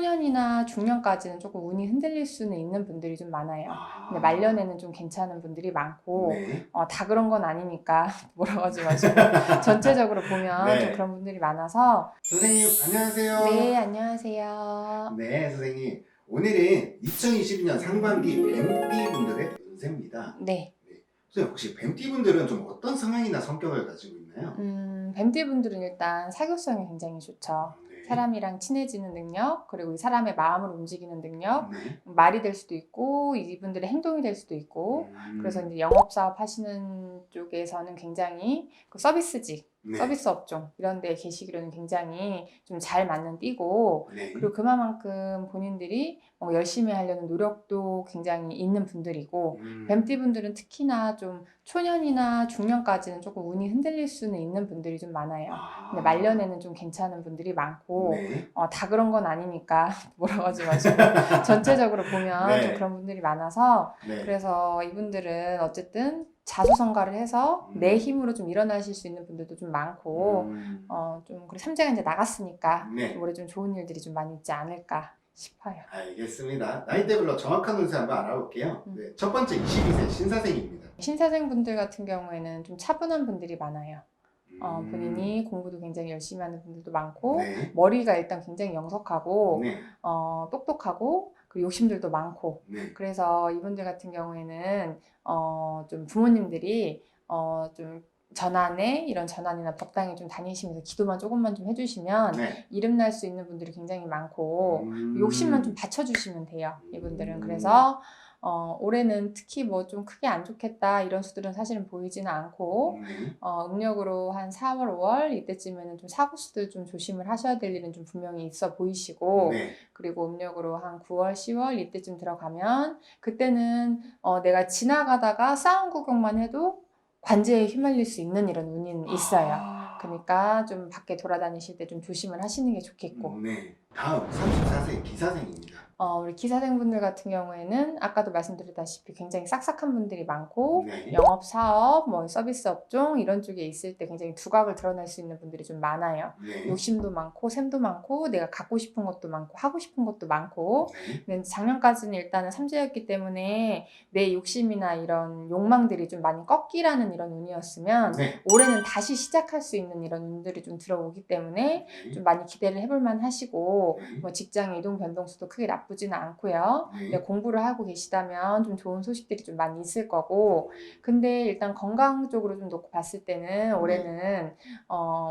초년이나 중년까지는 조금 운이 흔들릴 수는 있는 분들이 좀 많아요. 근데 아, 말년에는 좀 괜찮은 분들이 많고, 네. 다 그런 건 아니니까 뭐라고 하지 마시고, 전체적으로 보면 좀 네. 그런 분들이 많아서. 선생님, 네, 안녕하세요. 안녕하세요. 네, 선생님. 오늘은 2022년 상반기 뱀띠 분들의 운세입니다. 네. 네. 선생님, 혹시 뱀띠 분들은 좀 어떤 성향이나 성격을 가지고 있나요? 뱀띠 분들은 일단 사교성이 굉장히 좋죠. 네. 사람이랑 친해지는 능력, 그리고 이 사람의 마음을 움직이는 능력, 네. 말이 될 수도 있고, 이분들의 행동이 될 수도 있고, 그래서 음, 이제 영업사업 하시는 쪽에서는 굉장히 그 서비스직, 네. 서비스 업종, 이런 데 계시기로는 굉장히 좀 잘 맞는 띠고, 네. 그리고 그만큼 본인들이 뭔가 열심히 하려는 노력도 굉장히 있는 분들이고, 뱀띠 분들은 특히나 좀 초년이나 중년까지는 조금 운이 흔들릴 수는 있는 분들이 좀 많아요. 근데 아, 말년에는 좀 괜찮은 분들이 많고, 네. 다 그런 건 아니니까 뭐라고 하지 마시고, 전체적으로 보면 좀 네. 그런 분들이 많아서, 네. 그래서 이분들은 어쨌든 자수성가를 해서 내 음, 힘으로 좀 일어나실 수 있는 분들도 좀 많고, 음, 좀, 그리고 삼재가 이제 나갔으니까, 좀 네. 올해 좀 좋은 일들이 좀 많이 있지 않을까 싶어요. 알겠습니다. 음. 나이대별로 정확한 운세 한번 알아볼게요. 음. 네. 첫 번째 22세 신사생입니다. 신사생 분들 같은 경우에는 좀 차분한 분들이 많아요. 음, 본인이 공부도 굉장히 열심히 하는 분들도 많고, 네. 머리가 일단 굉장히 영석하고, 네. 똑똑하고, 그리고 욕심들도 많고, 네. 그래서 이분들 같은 경우에는, 좀 부모님들이, 좀 전환에, 이런 전환이나 법당에 좀 다니시면서 기도만 조금만 좀 해주시면, 네. 이름 날 수 있는 분들이 굉장히 많고, 욕심만 좀 음, 받쳐주시면 돼요, 이분들은. 음, 그래서, 올해는 특히 뭐 좀 크게 안 좋겠다, 이런 수들은 사실은 보이지는 않고, 네. 음력으로 한 4월, 5월 이때쯤에는 좀 사고수들 좀 조심을 하셔야 될 일은 좀 분명히 있어 보이시고, 네. 그리고 음력으로 한 9월, 10월 이때쯤 들어가면 그때는 내가 지나가다가 싸움 구경만 해도 관제에 휘말릴 수 있는 이런 운이 있어요. 아, 그러니까 좀 밖에 돌아다니실 때 좀 조심을 하시는 게 좋겠고, 네. 다음 34세 기사생입니다. 우리 기사생분들 같은 경우에는 아까도 말씀드렸다시피 굉장히 싹싹한 분들이 많고, 네. 영업, 사업, 뭐 서비스 업종 이런 쪽에 있을 때 굉장히 두각을 드러낼 수 있는 분들이 좀 많아요. 네. 욕심도 많고 샘도 많고 내가 갖고 싶은 것도 많고 하고 싶은 것도 많고. 네. 근데 작년까지는 일단은 삼재였기 때문에 내 욕심이나 이런 욕망들이 좀 많이 꺾이라는 이런 운이었으면, 네. 올해는 다시 시작할 수 있는 이런 운들이 좀 들어오기 때문에 좀 많이 기대를 해볼 만하시고, 네. 뭐 직장 이동 변동수도 크게 나쁘지는 않고요. 근데 네. 공부를 하고 계시다면 좀 좋은 소식들이 좀 많이 있을 거고, 근데 일단 건강 쪽으로 좀 놓고 봤을 때는 네. 올해는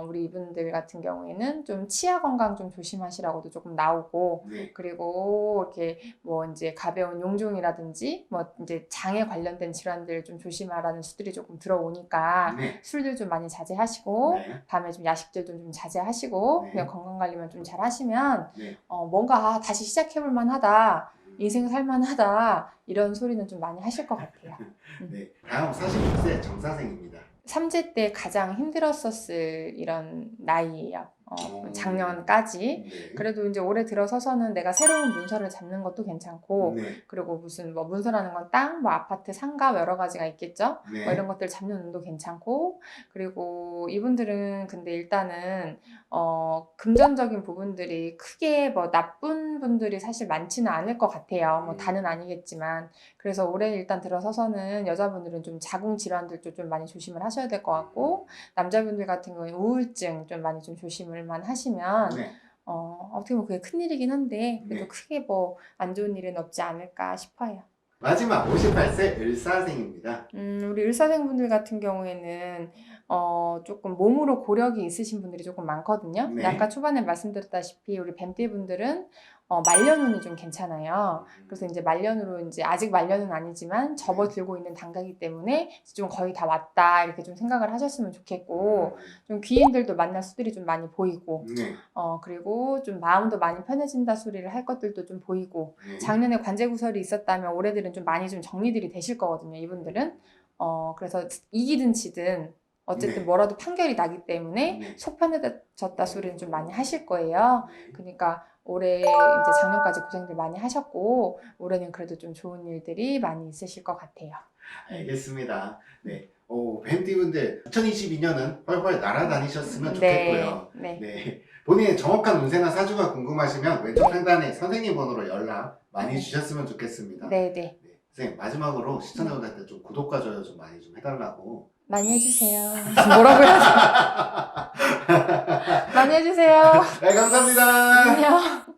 우리 이분들 같은 경우에는 좀 치아 건강 좀 조심하시라고도 조금 나오고, 네. 그리고 이렇게 뭐 이제 가벼운 용종이라든지 뭐 이제 장에 관련된 질환들 좀 조심하라는 수들이 조금 들어오니까 네. 술들 좀 많이 자제하시고, 네. 밤에 좀 야식들도 좀 자제하시고, 네. 그냥 건강 관리만 좀 잘 하시면 네. 뭔가 다시 시작해볼 만하다, 음, 인생 살만하다, 이런 소리는 좀 많이 하실 것 같아요. 네. 다음 46세 정사생입니다. 삼재 때 가장 힘들었었을 이런 나이예요. 오, 작년까지. 네. 그래도 이제 올해 들어서서는 내가 새로운 문서를 잡는 것도 괜찮고, 네. 그리고 무슨 뭐 문서라는 건 땅, 뭐 아파트, 상가 여러 가지가 있겠죠. 뭐 이런 네. 것들 잡는 운도 괜찮고, 그리고 이분들은 근데 일단은 금전적인 부분들이 크게 뭐 나쁜 분들이 사실 많지는 않을 것 같아요. 뭐 다는 아니겠지만. 그래서 올해 일단 들어서서는 여자분들은 좀 자궁 질환들도 좀 많이 조심을 하셔야 될 것 같고, 남자분들 같은 경우에 우울증 좀 많이 좀 조심을만 하시면, 네. 어떻게 보면 그게 큰일이긴 한데, 그래도 네. 크게 뭐 안 좋은 일은 없지 않을까 싶어요. 마지막 58세 을사생입니다. 우리 의사생분들 같은 경우에는 조금 몸으로 고력이 있으신 분들이 조금 많거든요. 근데 아까 네. 초반에 말씀드렸다시피 우리 뱀띠분들은 말년운이 좀 괜찮아요. 그래서 이제 말년으로 이제 아직 말년은 아니지만 접어들고 있는 단계이기 때문에 좀 거의 다 왔다, 이렇게 좀 생각을 하셨으면 좋겠고, 좀 귀인들도 만날 수들이 좀 많이 보이고, 네. 그리고 좀 마음도 많이 편해진다 소리를 할 것들도 좀 보이고, 네. 작년에 관제구설이 있었다면 올해들은 좀 많이 좀 정리들이 되실 거거든요, 이분들은. 그래서 이기든 지든 어쨌든 네. 뭐라도 판결이 나기 때문에 네. 속 편해졌다 소리는 좀 많이 하실 거예요. 네. 그러니까 올해 이제 작년까지 고생들 많이 하셨고, 올해는 그래도 좀 좋은 일들이 많이 있으실 것 같아요. 알겠습니다. 네. 뱀띠분들 2022년은 훨훨 날아다니셨으면 네, 좋겠고요. 네. 네. 본인의 정확한 운세나 사주가 궁금하시면 왼쪽 상단에 선생님 번호로 연락 많이 주셨으면 좋겠습니다. 네네. 네, 선생님 마지막으로 시청자분들한테 좀 구독과 좋아요 좀 많이 좀 해달라고. 많이 해주세요. 뭐라고요? 많이 해주세요. 네, 감사합니다. 안녕.